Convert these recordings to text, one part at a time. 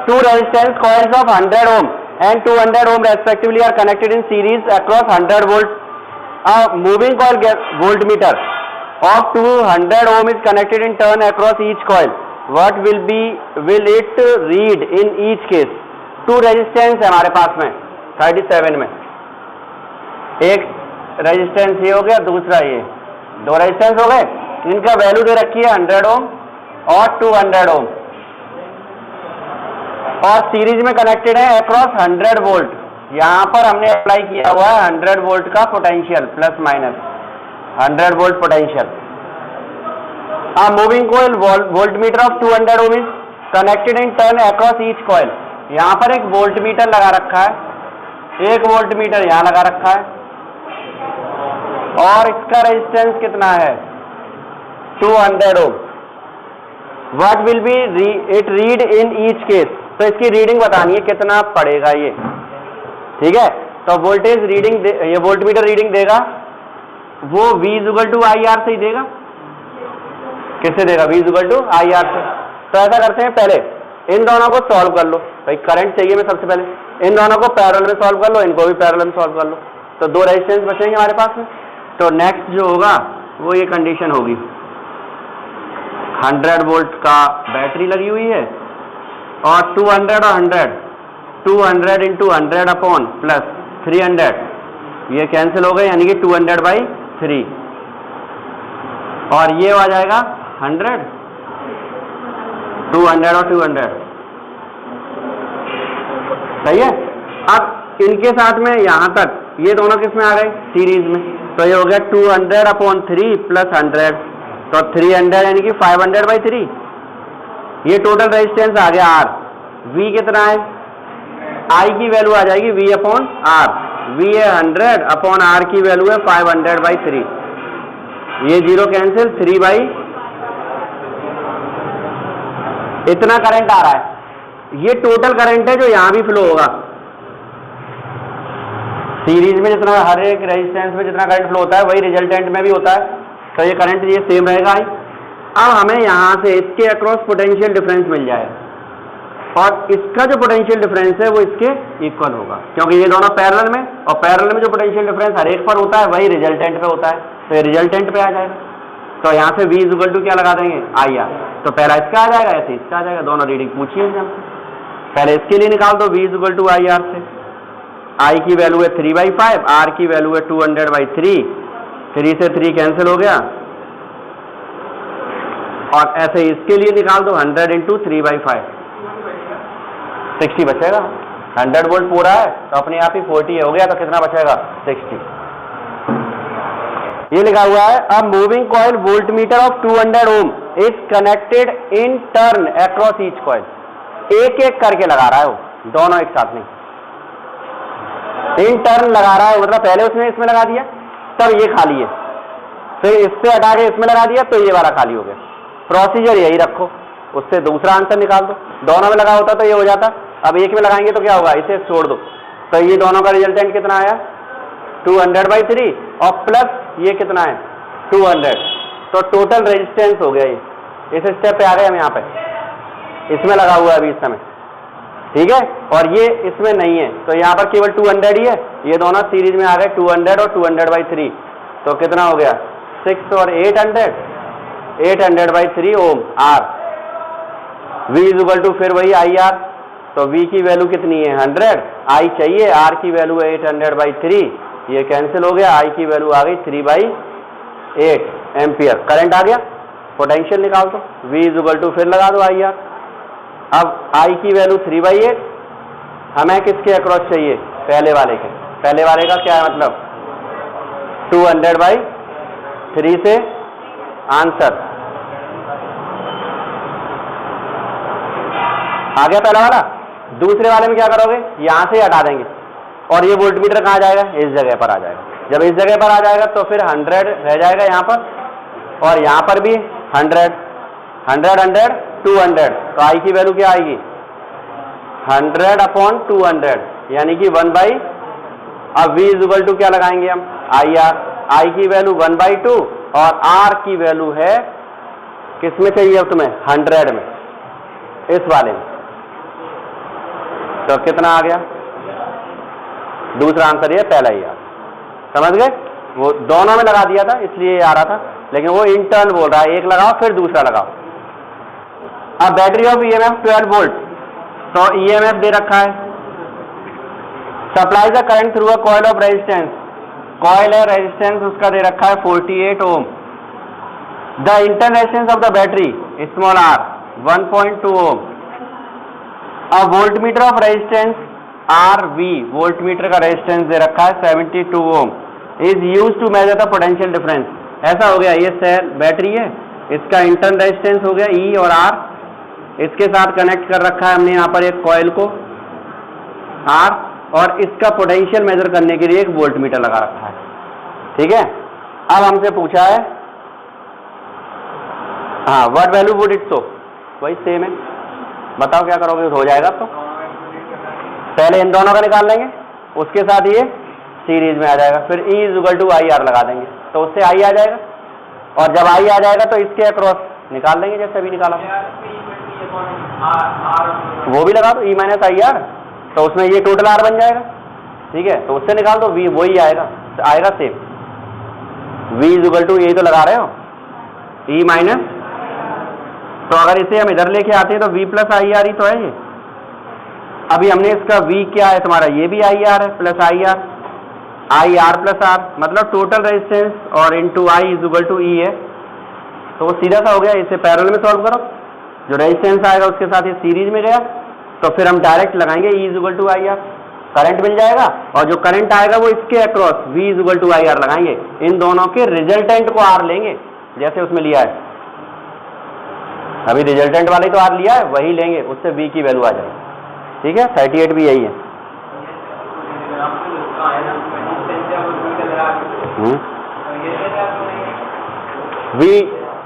Two resistance coils of 100 ohm and 200 ohm respectively are connected in series across 100 volt. A moving coil voltmeter of 200 ohm is connected in turn across each coil. What will it read in each case? Two resistance है हमारे पास में 37 में, एक resistance ये हो गया, दूसरा ये, दो रेजिस्टेंस हो गए। इनका वैल्यू दे रखी है 100 ओम और 200 ओम और सीरीज में कनेक्टेड है अक्रॉस 100 वोल्ट। यहां पर हमने अप्लाई किया हुआ है 100 वोल्ट का potential, plus minus 100 volt potential. A moving coil voltmeter of 200 ohm is connected in turn across each coil. यहाँ पर एक वोल्टमीटर लगा रखा है, एक वोल्टमीटर यहाँ लगा रखा है और इसका रेजिस्टेंस कितना है 200 ohm. What will be it read in each case? तो इसकी रीडिंग बतानी है कितना पड़ेगा ये, ठीक है। तो वोल्टेज रीडिंग ये वोल्टमीटर रीडिंग देगा वो V = IR से ही देगा। किससे देगा? V = IR से। तो ऐसा करते हैं, पहले इन दोनों को सॉल्व कर लो। भाई करंट चाहिए मैं सबसे पहले, इन दोनों को पैरेलल में सॉल्व कर लो, इनको भी पैरेलल में सॉल्व कर लो। तो दो रेजिस्टेंस बचेंगे हमारे पास में। तो नेक्स्ट जो होगा वो ये कंडीशन होगी, 100 वोल्ट का बैटरी लगी हुई है और 200 और 100, 200 × 100 अपॉन प्लस 300, ये कैंसिल हो गए, यानी कि 200/3 और ये आ जाएगा 100, 200 और 200, सही है। अब इनके साथ में यहां तक ये दोनों किस में आ गए? सीरीज में। तो ये हो गया 200/3 प्लस 100, तो 300 यानी कि 500/3। ये टोटल रेजिस्टेंस आ गया R। V कितना है? I की वैल्यू आ जाएगी V/R। V है 100 अपॉन R की वैल्यू है 500/3। ये जीरो कैंसिल, 3 इतना करंट आ रहा है। ये टोटल करंट है जो यहां भी फ्लो होगा। सीरीज में जितना हर एक रेजिस्टेंस में जितना करंट फ्लो होता है वही रिजल्टेंट में भी होता है, तो ये करंट ये सेम रहेगा ही। अब हमें यहां से इसके अक्रॉस पोटेंशियल डिफरेंस मिल जाएगा और इसका जो पोटेंशियल डिफरेंस है वो इसके इक्वल होगा, क्योंकि ये दोनों पैरेलल में, और पैरेलल में जो पोटेंशियल डिफरेंस हर एक पर होता है वही रिजल्टेंट पे होता है, तो ये रिजल्टेंट पे आ जाएगा। तो यहाँ से V = क्या लगा देंगे? IR। तो पहला इसका आ जाएगा, ऐसे इसका आ जाएगा। दोनों रीडिंग पूछिए हमसे, पहले इसके लिए निकाल दो V = IR से। I की वैल्यू है 3/5, R की वैल्यू है 200/3, 3 से 3 कैंसिल हो गया और ऐसे इसके लिए निकाल दो 100 × 3/5, 60 बचेगा। 100 वोल्ट पूरा है तो अपने आप ही 40 हो गया, तो कितना बचेगा? 60। ये लिखा हुआ है a moving coil voltmeter of 200 ohm is connected in turn across each coil. एक एक करके लगा रहा है वो, दोनों एक साथ नहीं, इन टर्न लगा रहा है। मतलब पहले उसने इसमें लगा दिया, तब ये खाली है, फिर इससे हटा के इसमें लगा दिया तो ये वाला खाली हो गया। प्रोसीजर यही रखो, उससे दूसरा आंसर निकाल दो। दोनों में लगा होता तो ये हो जाता, अब एक में लगाएंगे तो क्या होगा? इसे छोड़ दो। तो ये दोनों का रिजल्टेंट कितना आया? 200/3 और प्लस ये कितना है? 200। तो टोटल रेजिस्टेंस हो गया ये। इस स्टेप पे आ गए हम, यहाँ पे इसमें लगा हुआ है अभी इस समय, ठीक है, और ये इसमें नहीं है, तो यहाँ पर केवल 200 ही है। ये दोनों सीरीज में आ गए 200 और 200/3, तो कितना हो गया? 6 और 800, 800/3 ओम R। V = फिर वही IR। तो V की वैल्यू कितनी है? 100, I चाहिए, R की वैल्यू है 800/3, ये कैंसिल हो गया, I की वैल्यू आ गई 3/8 एम्पियर। करंट आ गया, पोटेंशियल निकाल दो, V = फिर लगा दो IR। अब I की वैल्यू 3/8, हमें किसके अक्रॉस चाहिए? पहले वाले के। पहले वाले का क्या है मतलब? 200/3 से आंसर आ गया पहला वाला। दूसरे वाले में क्या करोगे? यहां से हटा देंगे और ये वोल्टमीटर कहाँ जाएगा? इस जगह पर आ जाएगा। जब इस जगह पर आ जाएगा तो फिर 100 रह जाएगा यहाँ पर, और यहाँ पर भी 100, 100, 100, 200। तो I की वैल्यू क्या आएगी? 100/200 यानी कि 1/। अब V = क्या लगाएंगे हम? IR। I की वैल्यू 1/2 और R की वैल्यू है किस में चाहिए अब तुम्हें? 100 में, इस वाले में। तो कितना आ गया? दूसरा आंसर ये, पहला ही आ, समझ गए? वो दोनों में लगा दिया था इसलिए आ रहा था, लेकिन वो इंटर्न बोल रहा है, एक लगाओ फिर दूसरा लगाओ। अब बैटरी ऑफ ईएमएफ 12 वोल्ट, तो ईएमएफ दे रखा है, supply the current through a coil of resistance, coil है, रेजिस्टेंस उसका दे रखा है 48 ohm, the internal resistance of the battery small R 1.2 ohm, a voltmeter of resistance R V, voltmeter का रेजिस्टेंस दे रखा है 72 ohm, is use to measure the potential difference. ऐसा हो गया, ये सेल बैटरी है, इसका इंटरनल रेजिस्टेंस हो गया ई और आर, इसके साथ कनेक्ट कर रखा है हमने यहाँ पर एक कॉइल को आर, और इसका पोटेंशियल मेजर करने के लिए एक वोल्टमीटर लगा रखा है। ठीक है, अब हमसे पूछा है हाँ what value would it show, वही सेम है, बताओ क्या करोगे? हो जाएगा। तो पहले इन दोनों का निकाल लेंगे, उसके साथ ये सीरीज में आ जाएगा, फिर E = IR लगा देंगे तो उससे I आ जाएगा, और जब I आ जाएगा तो इसके अक्रॉस निकाल लेंगे जैसे अभी निकाला, वो भी लगा दो E - IR, तो उसमें ये टोटल R बन जाएगा। ठीक है, तो उससे निकाल दो, V वही आएगा, सेम, V = यही तो लगा रहे हो E-, तो अगर इसे हम इधर लेके आते हैं तो V + IR ही तो है ये। अभी हमने इसका V क्या है तुम्हारा, ये भी IR है प्लस IR, IR + R मतलब टोटल रेजिस्टेंस और इंटू I = E है, तो वो सीधा सा हो गया। इसे पैरेलल में सॉल्व करो, जो रेजिस्टेंस आएगा उसके साथ ये सीरीज में गया, तो फिर हम डायरेक्ट लगाएंगे E = IR, करंट मिल जाएगा, और जो करंट आएगा वो इसके अक्रॉस V = IR लगाएंगे, इन दोनों के रिजल्टेंट को R लेंगे जैसे उसमें लिया है, अभी रिजल्टेंट वाले तो R लिया है वही लेंगे, उससे V की वैल्यू आ जाएगी। ठीक है, 38 भी यही है। V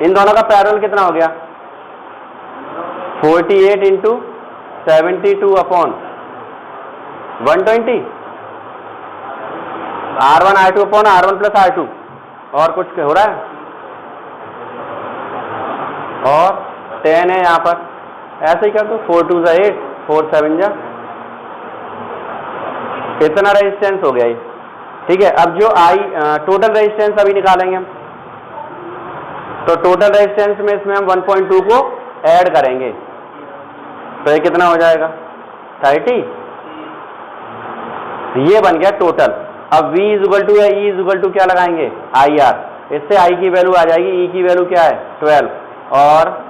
इन दोनों का पैरेलल कितना हो गया? 48 × 72/120, R1 R2/R1 + R2, और कुछ हो रहा है, और 10 है यहाँ पर, ऐसे ही कर दो, 4 2 8, 4 7 जा, इतना रेजिस्टेंस हो गया ये। ठीक है, अब जो टोटल रेजिस्टेंस अभी निकालेंगे हम, तो टोटल रेजिस्टेंस में इसमें हम 1.2 को ऐड करेंगे, तो ये कितना हो जाएगा? 30, ये बन गया टोटल। अब V = या E = क्या लगाएंगे? IR, इससे I की वैल्यू आ जाएगी, E की वैल्यू क्या है? 12, और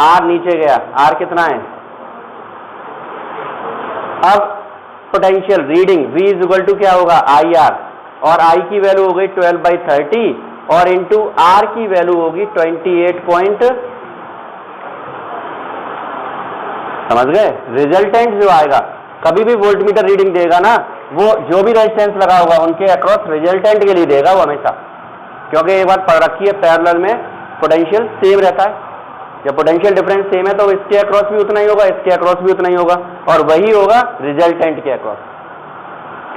R नीचे गया, R कितना है? अब पोटेंशियल रीडिंग V = क्या होगा? IR, और I की वैल्यू हो गई 12/30, और इंटू R की वैल्यू होगी 28 समझ गए? रिजल्टेंट जो आएगा, कभी भी वोल्टमीटर रीडिंग देगा ना, वो जो भी रेजिस्टेंस लगा होगा उनके अक्रॉस रिजल्टेंट के लिए देगा वो हमेशा, क्योंकि ये बात पढ़ रखी है, पैरेलल में पोटेंशियल सेम रहता है, जब पोटेंशियल डिफरेंस सेम है तो इसके अक्रॉस भी उतना ही होगा, इसके अक्रॉस भी उतना ही होगा, और वही होगा रिजल्टेंट के अक्रॉस,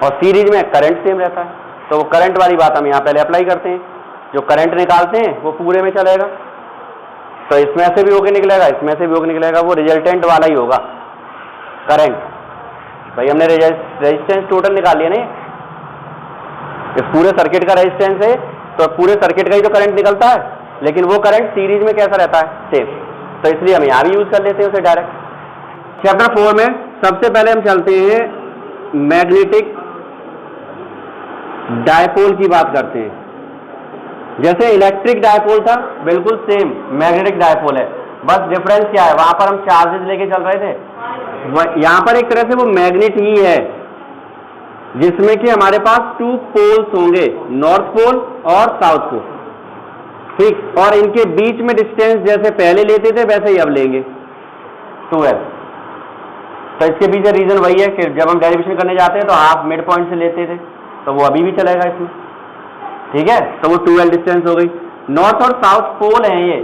और सीरीज में करंट सेम रहता है, तो वो करंट वाली बात हम यहाँ पहले अप्लाई करते हैं, जो करंट निकालते हैं वो पूरे में चलेगा, तो इसमें से भी होके निकलेगा, इसमें से भी होके निकलेगा, वो रिजल्टेंट वाला ही होगा करंट। भाई हमने रेजिस्टेंस टोटल निकाल लिया नहीं, इस पूरे सर्किट का रेजिस्टेंस है, तो पूरे सर्किट का ही तो करंट निकलता है, लेकिन वो करंट सीरीज में कैसा रहता है? सेम, तो इसलिए हम यहाँ भी यूज कर लेते हैं उसे डायरेक्ट। चैप्टर 4 में सबसे पहले हम चलते हैं मैग्नेटिक डायपोल की बात करते हैं। जैसे इलेक्ट्रिक डायपोल था, बिल्कुल सेम मैग्नेटिक डायपोल है, बस डिफरेंस क्या है, वहां पर हम चार्जेस लेके चल रहे थे, यहां पर एक तरह से वो मैग्नेट ही है, जिसमें कि हमारे पास 2 पोल्स होंगे, नॉर्थ पोल और साउथ पोल, ठीक, और इनके बीच में डिस्टेंस जैसे पहले लेते थे वैसे ही अब लेंगे 12। तो इसके पीछे रीजन वही है कि जब हम डेरिवेशन करने जाते हैं तो हाफ मिड पॉइंट से लेते थे, तो वो अभी भी चलेगा इसमें, ठीक है, तो वो 12 डिस्टेंस हो गई। नॉर्थ और साउथ पोल है ये,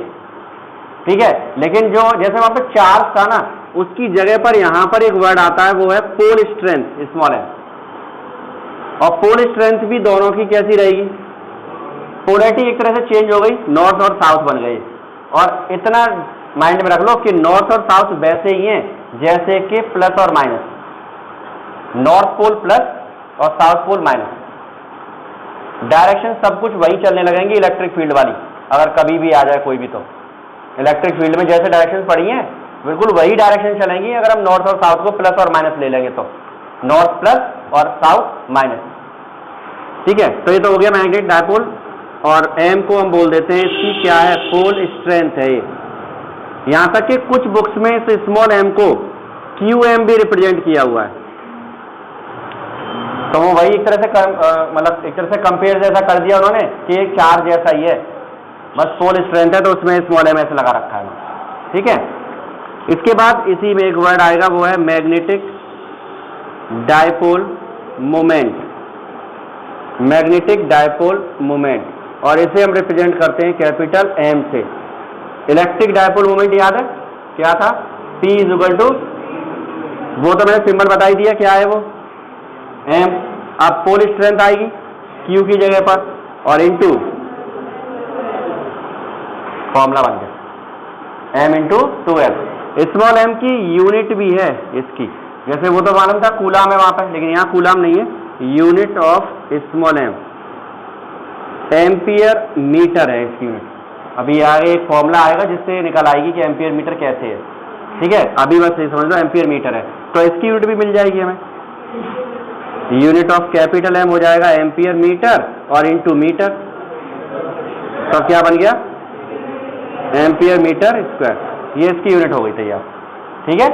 ठीक है, लेकिन जो जैसे वहां पर चार्ज था ना, उसकी जगह पर यहां पर एक वर्ड आता है, वो है पोल स्ट्रेंथ, स्मॉल है, और पोल स्ट्रेंथ भी दोनों की कैसी रहेगी? पोलैरिटी एक तरह से चेंज हो गई, नॉर्थ और साउथ बन गई, और इतना माइंड में रख लो कि नॉर्थ और साउथ वैसे ही हैं जैसे कि प्लस और माइनस, नॉर्थ पोल प्लस और साउथ पोल माइनस। डायरेक्शन सब कुछ वही चलने लगेंगी इलेक्ट्रिक फील्ड वाली, अगर कभी भी आ जाए कोई भी। तो इलेक्ट्रिक फील्ड में जैसे डायरेक्शन पड़ी हैं बिल्कुल वही डायरेक्शन चलेंगी, अगर हम नॉर्थ और साउथ को प्लस और माइनस ले लेंगे तो नॉर्थ प्लस और साउथ माइनस। ठीक है, तो ये तो हो गया मैग्नेटिक डायपोल। और एम को हम बोल देते हैं, इसकी क्या है, पोल स्ट्रेंथ है ये। यहां तक कि कुछ बुक्स में इस स्मॉल एम को QM भी रिप्रेजेंट किया हुआ है। तो वही एक तरह से मतलब एक तरह से कंपेयर जैसा कर दिया उन्होंने कि एक चार्ज जैसा ही है, बस पोल स्ट्रेंथ है तो उसमें स्मॉल एम ऐसे लगा रखा है। ठीक है, इसके बाद इसी में एक वर्ड आएगा, वो है magnetic dipole moment. Magnetic dipole moment, और इसे हम रिप्रेजेंट करते हैं कैपिटल M से। इलेक्ट्रिक डायपोल मोमेंट याद है क्या था, P इक्वल टू, वो तो मैंने सिंबल बता ही दिया क्या है वो, M। अब पोल स्ट्रेंथ आएगी Q की जगह पर, और इनटू फॉर्मूला बन गया M into 2L। Small m की यूनिट भी है इसकी, जैसे वो तो मालूम था कूलाम है वहां पर, लेकिन यहाँ कूलाम नहीं है, unit of small m ampere metre है इसकी यूनिट। अभी आगे एक फॉर्मूला आएगा जिससे निकल आएगी कि एम्पियर मीटर कैसे है। ठीक है, अभी बस ये समझ लो एम्पियर मीटर है, तो इसकी यूनिट भी मिल जाएगी हमें। यूनिट ऑफ कैपिटल M हो जाएगा एम्पियर मीटर और इनटू मीटर, तो क्या बन गया, एम्पियर मीटर स्क्वायर। ये इसकी यूनिट हो गई तैयार। ठीक है,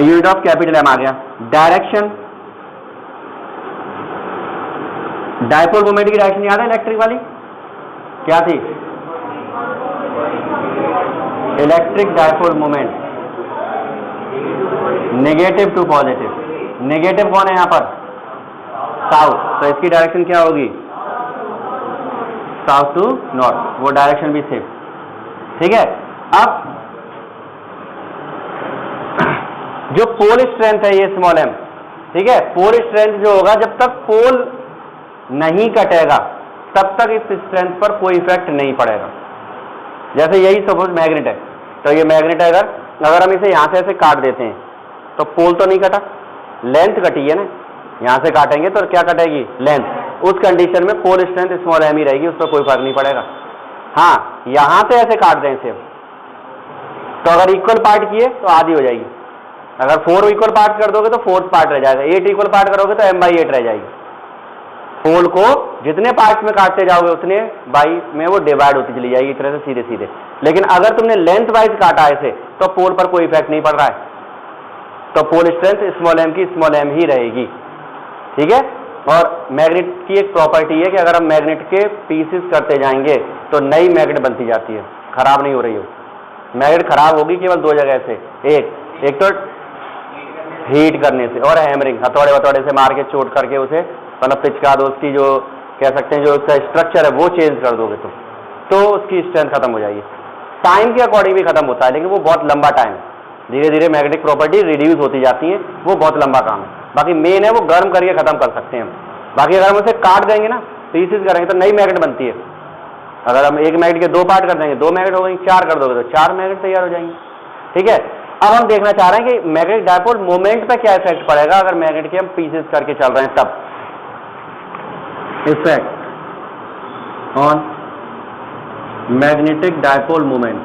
यूनिट ऑफ कैपिटल M आ गया। डायरेक्शन, डायपोल मोमेंट की डायरेक्शन याद है इलेक्ट्रिक वाली, क्या थी, electric dipole moment negative to positive. Negative कौन है यहाँ पर, साउथ, तो इसकी डायरेक्शन क्या होगी, साउथ टू नॉर्थ, वो डायरेक्शन भी सेम। ठीक है, अब जो पोल स्ट्रेंथ है ये स्मॉल m, ठीक है, पोल स्ट्रेंथ जो होगा जब तक पोल नहीं कटेगा तब तक इस स्ट्रेंथ पर कोई इफेक्ट नहीं पड़ेगा। जैसे यही सपोज मैग्नेट है, तो ये मैग्नेट है, अगर हम इसे यहां से ऐसे काट देते हैं तो पोल तो नहीं कटा, लेंथ कटी है ना, यहां से काटेंगे तो क्या कटेगी, लेंथ। उस कंडीशन में पोल स्ट्रेंथ स्मॉल m ही रहेगी, उस पर कोई फर्क नहीं पड़ेगा। हाँ, यहां से ऐसे काट दें इसे, तो अगर इक्वल पार्ट किए तो आधी हो जाएगी, अगर 4 इक्वल पार्ट कर दोगे तो 4th पार्ट रह जाएगा, 8 इक्वल पार्ट करोगे तो m/8 रह जाएगी। पोल को जितने पार्ट में काटते जाओगे उतने बाई में वो डिवाइड होती चली जाएगी, इस तरह से सीधे सीधे। लेकिन अगर तुमने लेंथ वाइज काटा ऐसे तो पोल पर कोई इफेक्ट नहीं पड़ रहा है, तो पोल स्ट्रेंथ स्मॉल m की स्मॉल m ही रहेगी। ठीक है, और मैग्नेट की एक प्रॉपर्टी है कि अगर हम मैग्नेट के पीसेस करते जाएंगे तो नई मैग्नेट बनती जाती है, खराब नहीं हो रही हो। मैग्नेट खराब होगी केवल 2 जगह से, एक तो हीट करने से और हैमरिंग, हथौड़े वथौड़े से मार के चोट करके उसे मतलब पिचका दो, उसकी जो कह सकते हैं जो उसका स्ट्रक्चर है वो चेंज कर दोगे तो उसकी स्ट्रेंथ खत्म हो जाएगी। टाइम के अकॉर्डिंग भी खत्म होता है, लेकिन वो बहुत लंबा टाइम है, धीरे धीरे मैग्नेटिक प्रॉपर्टी रिड्यूस होती जाती है, वो बहुत लंबा काम है। बाकी मेन है वो गर्म करके खत्म कर सकते हैं हम। बाकी अगर हम उसे काट देंगे ना, पीसेस करेंगे तो नई मैग्नेट बनती है। अगर हम एक मैग्नेट के 2 पार्ट कर देंगे 2 मैग्नेट हो गई, 4 कर दोगे तो 4 मैग्नेट तैयार हो जाएंगे। ठीक है, अब हम देखना चाह रहे हैं कि मैग्नेटिक डायपोल मोमेंट पर क्या इफेक्ट पड़ेगा अगर मैग्नेट के हम पीसेस करके चल रहे हैं तब। Effect on magnetic dipole moment,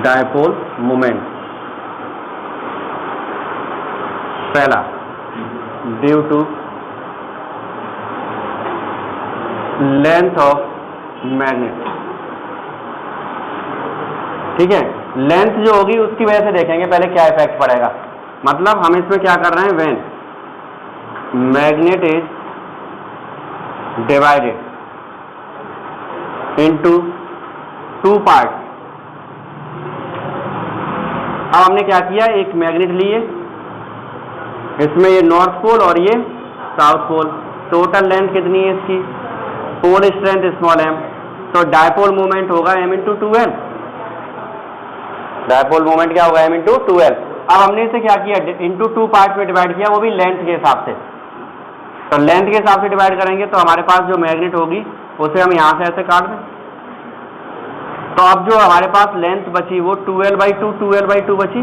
dipole moment. पहला, due to length of magnet. ठीक है, लेंथ जो होगी उसकी वजह से देखेंगे पहले क्या इफेक्ट पड़ेगा। मतलब हम इसमें क्या कर रहे हैं, when magnet is divided into 2 part. अब हमने क्या किया, एक मैग्नेट लिए, इसमें ये नॉर्थ पोल और ये साउथ पोल, टोटल लेंथ कितनी है इसकी, पोल स्ट्रेंथ स्मॉल m, तो डायपोल मोमेंट होगा m into 2l। Dipole moment क्या होगा, m इंटू 2l। अब हमने इसे क्या किया, इंटू 2 पार्ट में डिवाइड किया, वो भी लेंथ के हिसाब से। तो लेंथ के हिसाब से डिवाइड करेंगे तो हमारे पास जो मैग्नेट होगी उसे हम यहां से ऐसे काट दें, तो अब जो हमारे पास लेंथ बची वो 2l/2 2l/2 बची,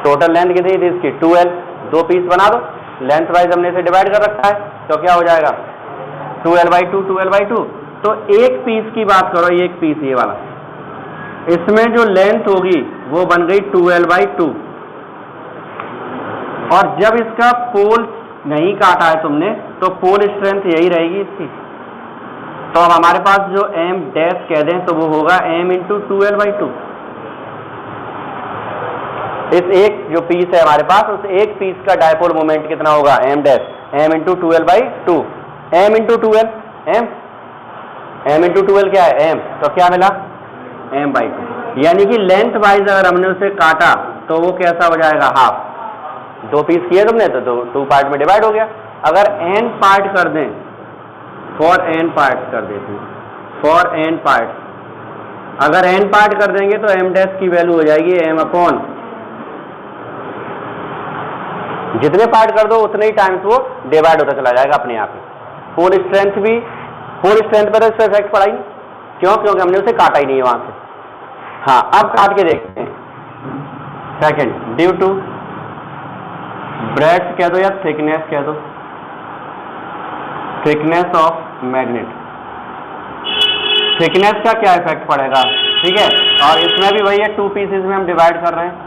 टोटल लेंथ कितनी थी इसकी 2L, 2 पीस बना दो, लेंथ वाइज हमने इसे डिवाइड कर रखा है, तो क्या हो जाएगा 2L/2 2L/2। तो एक पीस की बात करो, एक पीस ये वाला, इसमें जो लेंथ होगी वो बन गई 2L/2, और जब इसका पोल नहीं काटा है तुमने तो पोल स्ट्रेंथ यही रहेगी इसकी। तो अब हमारे पास जो m डैश कह दें तो वो होगा m × 2L/2। इस एक जो पीस है हमारे पास, उस एक पीस का डायपोल मोमेंट कितना होगा m dash, m × 2L/2, m × 2L, m × 2L क्या है m, तो क्या मिला m/2। यानी कि लेंथ वाइज अगर हमने उसे काटा तो वो कैसा हो जाएगा हाफ। 2 पीस किए तुमने तो 2 पार्ट में डिवाइड हो गया। अगर n पार्ट कर दें, फॉर n पार्ट कर देते हैं, फॉर n पार्ट, अगर n पार्ट कर देंगे तो m डैश की वैल्यू हो जाएगी m/, जितने पार्ट कर दो उतने ही टाइम्स वो डिवाइड होता चला जाएगा अपने आप ही। पोल स्ट्रेंथ भी, पोल स्ट्रेंथ पर तो इसका इफेक्ट पड़ा ही नहीं, क्यों, क्योंकि हमने उसे काटा ही नहीं है वहां से। हाँ, अब काट के देखते हैं। सेकंड, ड्यू टू ब्रेड्थ कह दो या थिकनेस कह दो, थिकनेस ऑफ मैग्नेट, थिकनेस का क्या इफेक्ट पड़ेगा, ठीक है। और इसमें भी वही है, 2 पीसेस में हम डिवाइड कर रहे हैं।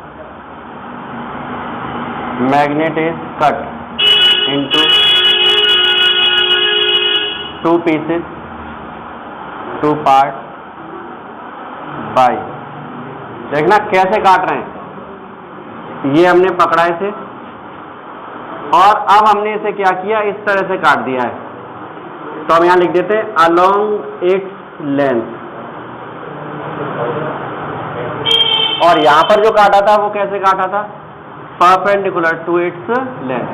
Magnet is cut into 2 pieces, 2 part by, देखना कैसे काट रहे हैं। ये हमने पकड़ा इसे और अब हमने इसे क्या किया, इस तरह से काट दिया है। तो हम यहां लिख देते हैं अलोंग इट्स लेंथ, और यहां पर जो काटा था वो कैसे काटा था, परपेंडिकुलर टू इट्स लेंथ।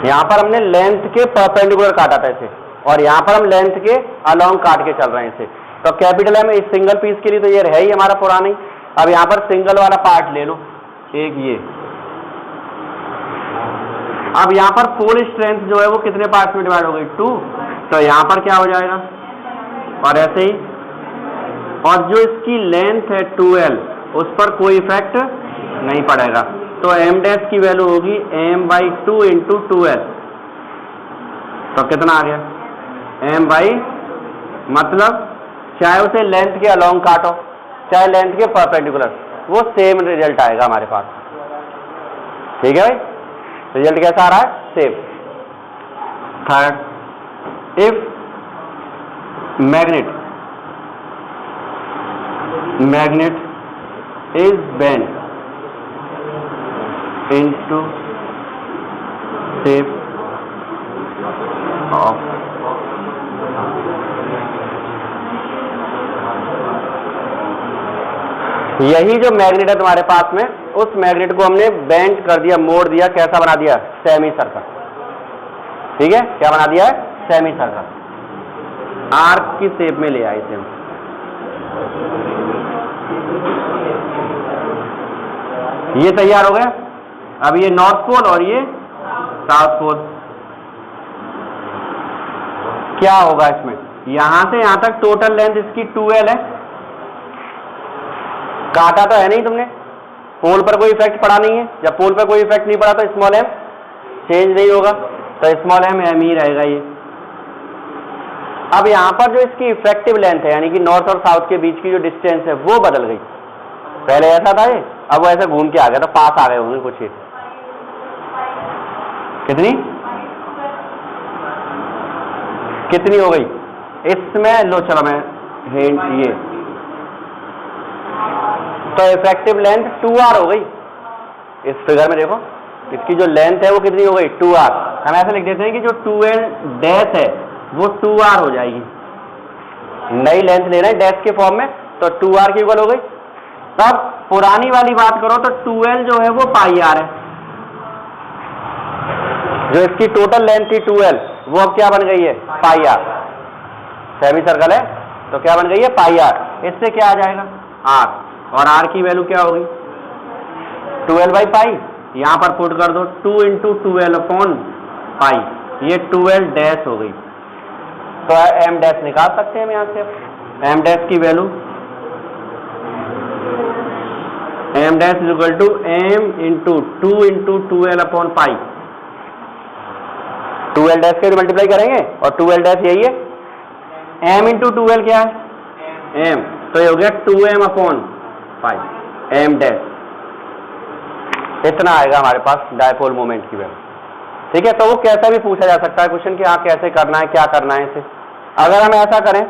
यहां पर हमने लेंथ के परपेंडिकुलर काटा था इसे, और यहां पर हम लेंथ के अलोंग काट के चल रहे हैं इसे। तो कैपिटल एम इस सिंगल पीस के लिए तो ये है ही हमारा पुराना ही। अब यहां पर सिंगल वाला पार्ट ले लो, एक ये। अब यहां पर पोल स्ट्रेंथ जो है वो कितने पार्ट्स में डिवाइड हो गई, 2, तो यहां पर क्या हो जाएगा, और ऐसे ही। और जो इसकी लेंथ है 2L, उस पर कोई इफेक्ट नहीं पड़ेगा, तो m डैश की वैल्यू होगी m/2 × 2L। तो कितना आ गया, m/, मतलब चाहे उसे लेंथ के अलोंग काटो चाहे लेंथ के परपेंडिकुलर, वो सेम रिजल्ट आएगा हमारे पास। ठीक है भाई, रिजल्ट कैसा आ रहा है, same. Third, if magnet is bent into shape of यही जो मैग्नेट है तुम्हारे पास में, उस मैग्नेट को हमने बेंड कर दिया, मोड़ दिया, कैसा बना दिया, सेमी सर्कल। ठीक है, क्या बना दिया है, सेमी सर्कल, आर्क की शेप में ले आए थे हम। ये तैयार हो गया। अब ये नॉर्थ पोल और ये साउथ पोल, क्या होगा इसमें, यहां से यहां तक टोटल लेंथ इसकी 2L है। काटा तो है नहीं तुमने, पोल पर कोई इफेक्ट पड़ा नहीं है। जब पोल पर कोई इफेक्ट नहीं पड़ा तो स्मॉल m चेंज नहीं होगा, तो स्मॉल m ही रहेगा ये। अब यहां पर जो इसकी इफेक्टिव लेंथ है, यानी कि नॉर्थ और साउथ के बीच की जो डिस्टेंस है वो बदल गई। पहले ऐसा था ये, अब वो ऐसे घूम के आ गया, तो पास आ गए होंगे कुछ। कितनी कितनी हो गई इसमें, लो चलो मैं हिंट, ये तो इफेक्टिव लेंथ 2R हो गई। इस फिगर में देखो, इसकी जो लेंथ है वो कितनी हो गई, 2R। हम ऐसे लिख देते हैं कि जो 2L डैश है वो 2R हो जाएगी। नई लेंथ ले रहे हैं डैश के फॉर्म में, तो 2R की इक्वल हो गई। तब पुरानी वाली बात करो तो 2L जो है वो πr है। जो इसकी टोटल लेंथ थी 2L, वो अब क्या बन गई है, πr। सेमी सर्कल है तो क्या बन गई है, πr। इससे क्या आ जाएगा, r, और r की वैल्यू क्या होगी, 2L/π। यहां पर पुट कर दो 2 × 2L/π, ये 2L डैश हो गई। तो m डैश निकाल सकते हैं हम यहां से। m डैश की value m dash is equal to m into 2 upon pi. 2l dash के मल्टीप्लाई करेंगे और 2l डैश यही है, m इंटू 2l क्या है, m, तो ये हो गया 2m upon pi M dash. इतना आएगा हमारे पास डायपोल मोमेंट की वैल्यू। ठीक है, तो वो कैसा भी पूछा जा सकता है क्वेश्चन कि हाँ कैसे करना है, क्या करना है इसे। अगर हम ऐसा करें,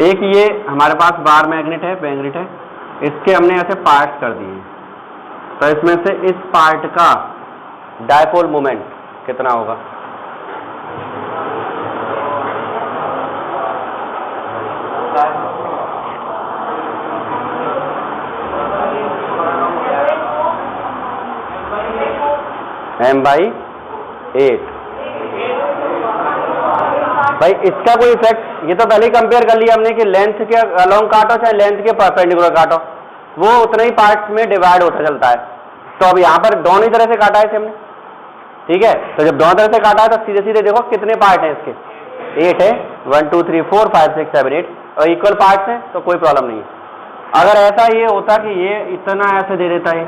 एक ये हमारे पास बार मैग्नेट है, इसके हमने ऐसे पार्ट्स कर दिए, तो इसमें से इस पार्ट का डायपोल मोमेंट कितना होगा, m/8। भाई इसका कोई इफेक्ट, ये तो पहले ही कंपेयर कर लिया हमने कि लेंथ के अलोंग काटो चाहे लेंथ के परपेंडिकुलर काटो, वो उतने ही पार्ट्स में डिवाइड होता चलता है। तो अब यहाँ पर दोनों ही तरह से काटा है हमने, ठीक है। तो जब दोनों तरह से काटा है तो सीधे सीधे देखो कितने पार्ट हैं इसके, 8 है, 1 2 3 4 5 6 7 8, और इक्वल पार्ट्स हैं तो कोई प्रॉब्लम नहीं है। अगर ऐसा ये होता कि ये इतना ऐसे दे देता है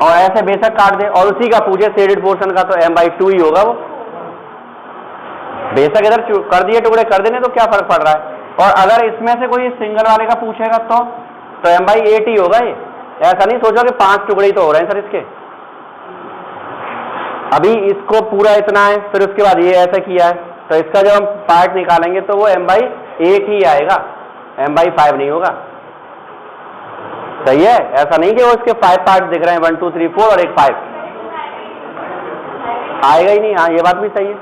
और ऐसे बेशक काट दे और उसी का पूछे शेडेड पोर्शन का, तो m/2 ही होगा वो। बेशक इधर कर दिए टुकड़े कर देने तो क्या फर्क पड़ रहा है। और अगर इसमें से कोई सिंगल वाले का पूछेगा तो m/8 ही होगा ये। ऐसा नहीं सोचो कि 5 टुकड़े ही तो हो रहे हैं सर इसके। अभी इसको पूरा इतना है, फिर उसके बाद ये ऐसा किया है, तो इसका जब हम पार्ट निकालेंगे तो वो m/8 ही आएगा, m/5 नहीं होगा। सही है, ऐसा नहीं कि वो इसके 5 पार्ट दिख रहे हैं, 1 2 3 4 और एक 5 आएगा ही नहीं। हाँ ये बात भी सही है,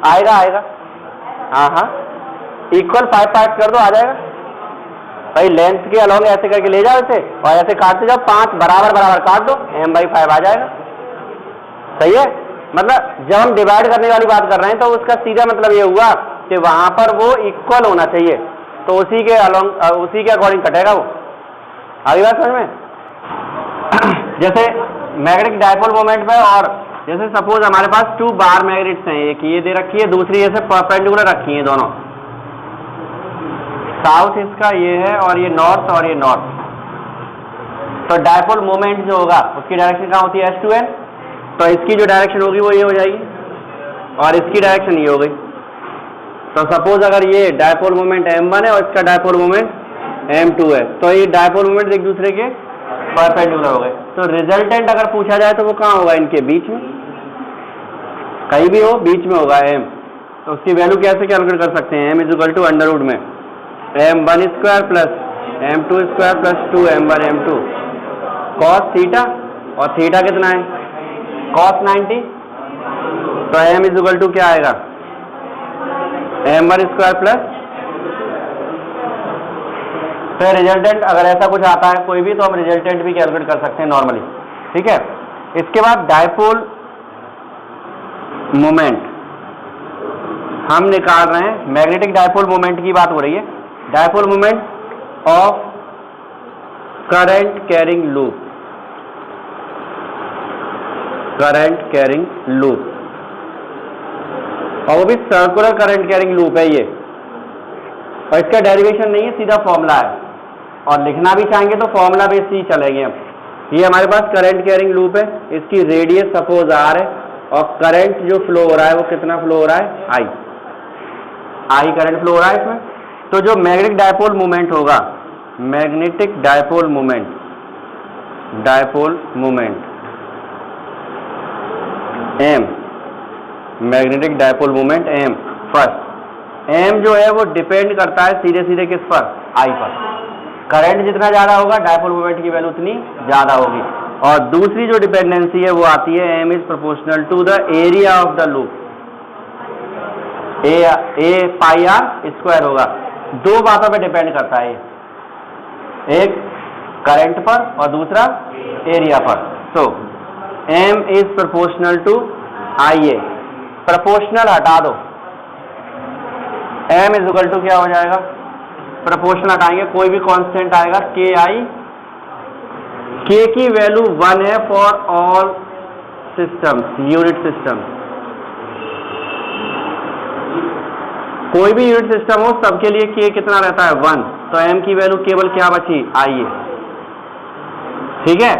आएगा। हाँ इक्वल 5 पार्ट कर दो, आ जाएगा। भाई लेंथ के अलोंग ऐसे करके ले जाओ इसे और ऐसे काटते जाओ, 5 बराबर काट दो, m/5 आ जाएगा। सही है, मतलब जब हम डिवाइड करने वाली बात कर रहे हैं तो उसका सीधा मतलब ये हुआ कि वहां पर वो इक्वल होना चाहिए, तो उसी के अकॉर्डिंग कटेगा वो। आगे बात समझ में। जैसे मैग्नेटिक डायपोल मोमेंट में, और जैसे सपोज हमारे पास 2 बार मैग्नेट्स हैं, एक ये दे रखी है, दूसरी ऐसे परपेंडिकुलर रखी है दोनों, साउथ इसका ये है और ये नॉर्थ और ये नॉर्थ। तो डायपोल मोमेंट जो होगा उसकी डायरेक्शन कहाँ होती है, S2n। तो इसकी जो डायरेक्शन होगी वो ये हो जाएगी और इसकी डायरेक्शन ये हो गई। तो सपोज अगर ये डायपोल मोमेंट m1 है और इसका डायपोल मोमेंट m2 है, तो ये डायपोल मोमेंट एक दूसरे के परपेंडिकुलर हो गए। तो रिजल्टेंट अगर पूछा जाए तो वो कहाँ होगा, इनके बीच में, कहीं भी हो बीच में होगा m। तो उसकी वैल्यू कैसे कैलकुलेट कर सकते हैं, m = अंडर रूट में m1² plus m2² plus 2m1 m2 cos theta, और थीटा कितना है cos 90। तो m = क्या आएगा, m1² प्लस, फिर रिजल्टेंट अगर ऐसा कुछ आता है कोई भी तो हम रिजल्टेंट भी कैलकुलेट कर सकते हैं नॉर्मली। ठीक है, इसके बाद डायपोल मोमेंट हम निकाल रहे हैं, मैग्नेटिक डायपोल मोमेंट की बात हो रही है, dipole moment of current carrying loop, और वो भी सर्कुलर करंट कैरिंग लूप है ये, और इसका डेरिवेशन नहीं है, सीधा फॉर्मूला है, और लिखना भी चाहेंगे तो फॉर्मूला बेस ही चलेंगे। अब ये हमारे पास करंट कैरिंग लूप है, इसकी रेडियस सपोज r है, और करंट जो फ्लो हो रहा है वो कितना फ्लो हो रहा है, I करंट फ्लो हो रहा है इसमें। तो जो मैग्नेटिक डायपोल मोमेंट होगा, magnetic dipole moment m, magnetic dipole moment m, first m जो है वो डिपेंड करता है सीधे सीधे किस पर, I पर। करंट जितना ज्यादा होगा डायपोल मोमेंट की वैल्यू उतनी ज्यादा होगी। और दूसरी जो डिपेंडेंसी है वो आती है m is proportional to the area of the loop, a pi r square होगा। दो बातों पे डिपेंड करता है, एक करंट पर और दूसरा एरिया पर। So m is proportional to IA, proportional हटा दो, m इज इक्वल टू क्या हो जाएगा, प्रोपोर्शनल हटाएंगे कोई भी कांस्टेंट आएगा KI, K की वैल्यू 1 है for all systems, unit system. कोई भी यूनिट सिस्टम हो सबके लिए के कितना रहता है 1, तो एम की वैल्यू केवल क्या बची आई है, ठीक है।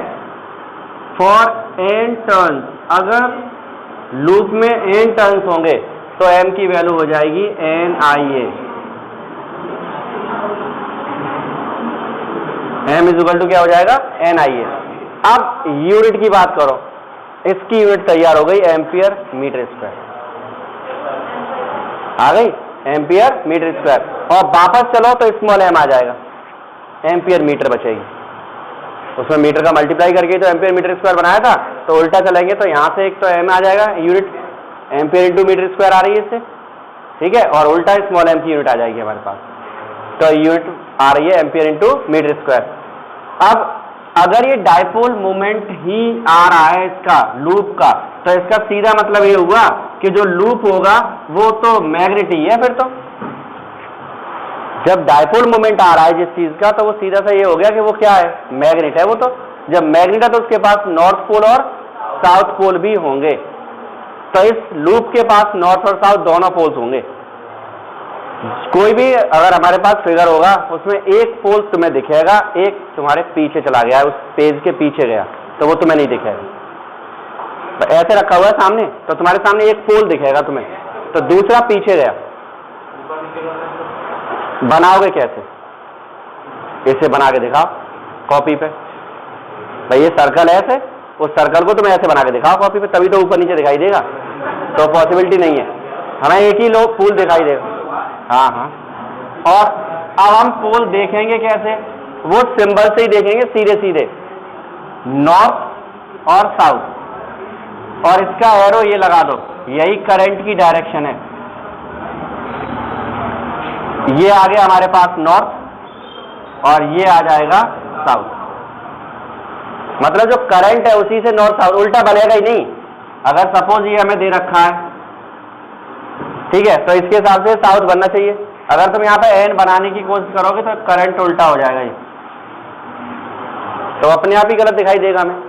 फॉर एन टर्न्स, अगर लूप में एन टर्न्स होंगे तो एम की वैल्यू हो जाएगी n I A, m is equal to क्या हो जाएगा एन आई ए। अब यूनिट की बात करो, इसकी यूनिट तैयार हो गई एम्पियर मीटर स्क्वायर, आ गई एम्पियर मीटर स्क्वायर, और वापस चलो तो स्मॉल एम आ जाएगा, एम्पियर मीटर बचेगी, उसमें मीटर का मल्टीप्लाई करके तो एम्पियर मीटर स्क्वायर बनाया था, तो उल्टा चलेंगे तो यहां से एक तो एम आ जाएगा, unit ampere into metre square आ रही है इससे, ठीक है, और उल्टा स्मॉल एम की यूनिट आ जाएगी हमारे पास, तो यूनिट आ रही है एम्पियर इंटू मीटर स्क्वायर। अब अगर ये डायपोल मोमेंट ही आ रहा है इसका लूप का, तो इसका सीधा मतलब ये हुआ कि जो लूप होगा वो तो मैग्नेट ही है, फिर तो जब डायपोल मोमेंट आ रहा है जिस चीज का, तो वो सीधा सा ये हो गया कि वो क्या है मैग्नेट है, वो तो जब मैग्नेट है तो उसके पास नॉर्थ पोल और साउथ पोल भी होंगे, तो इस लूप के पास नॉर्थ और साउथ दोनों पोल्स होंगे। कोई भी अगर हमारे पास फिगर होगा उसमें एक पोल तुम्हें दिखेगा, एक तुम्हारे पीछे चला गया, उस पेज के पीछे गया, तो वो तुम्हें नहीं दिखेगा। तो ऐसे रखा हुआ है सामने, तो तुम्हारे सामने एक पोल दिखेगा तुम्हें, तो दूसरा पीछे गया, बनाओगे कैसे? इसे बना के दिखाओ कॉपी पे, भाई ये सर्कल है ऐसे, उस सर्कल को तुम्हें ऐसे बना के दिखाओ कॉपी पे, तभी तो ऊपर नीचे दिखाई देगा, तो पॉसिबिलिटी नहीं है, हमें एक ही लो पोल दिखाई देगा। हाँ हाँ, और अब हम पोल देखेंगे कैसे? वो सिंबल से ही देखेंगे, सीधे सीधे नॉर्थ और साउथ, और इसका एरो ये लगा दो, यही करंट की डायरेक्शन है, ये आ गया हमारे पास नॉर्थ और ये आ जाएगा साउथ, मतलब जो करंट है उसी से नॉर्थ साउथ, उल्टा बनेगा ही नहीं। अगर सपोज ये हमें दे रखा है, ठीक है, तो इसके हिसाब से साउथ बनना चाहिए। अगर तुम यहाँ पे एन बनाने की कोशिश करोगे तो करंट उल्टा हो जाएगा ये, तो अपने आप ही गलत दिखाई देगा हमें।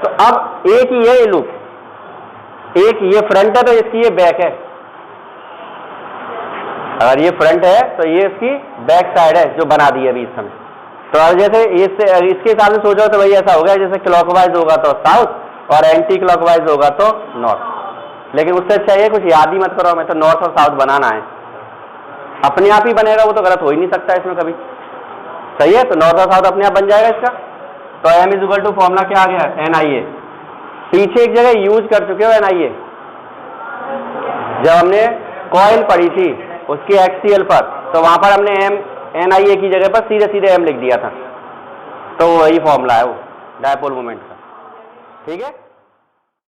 तो अब एक ही है ये लूप, एक ये फ्रंट है तो इसकी ये बैक है, अगर ये फ्रंट है तो ये इसकी बैक साइड है जो बना दी है अभी इस समय। तो अब जैसे इसके हिसाब से सोचो तो भाई ऐसा हो गया, जैसे क्लॉकवाइज होगा तो साउथ और एंटी क्लॉकवाइज होगा तो नॉर्थ, लेकिन उससे अच्छा ये कुछ याद ही मत करो हमें, तो नॉर्थ और साउथ बनाना है, अपने आप ही बनेगा, वो तो गलत हो ही नहीं सकता इसमें कभी, सही है। तो नॉर्थ और साउथ अपने आप बन जाएगा इसका। तो m is equal to formula क्या आ गया एन आई ए, पीछे एक जगह यूज कर चुके हो एन आई ए, जब हमने कॉइल पढ़ी थी उसकी एक्सीएल पर, तो वहां पर हमने एम एन आई ए की जगह पर सीधे सीधे एम लिख दिया था, तो वही फॉर्मूला है वो डायपोल मोमेंट का, ठीक है।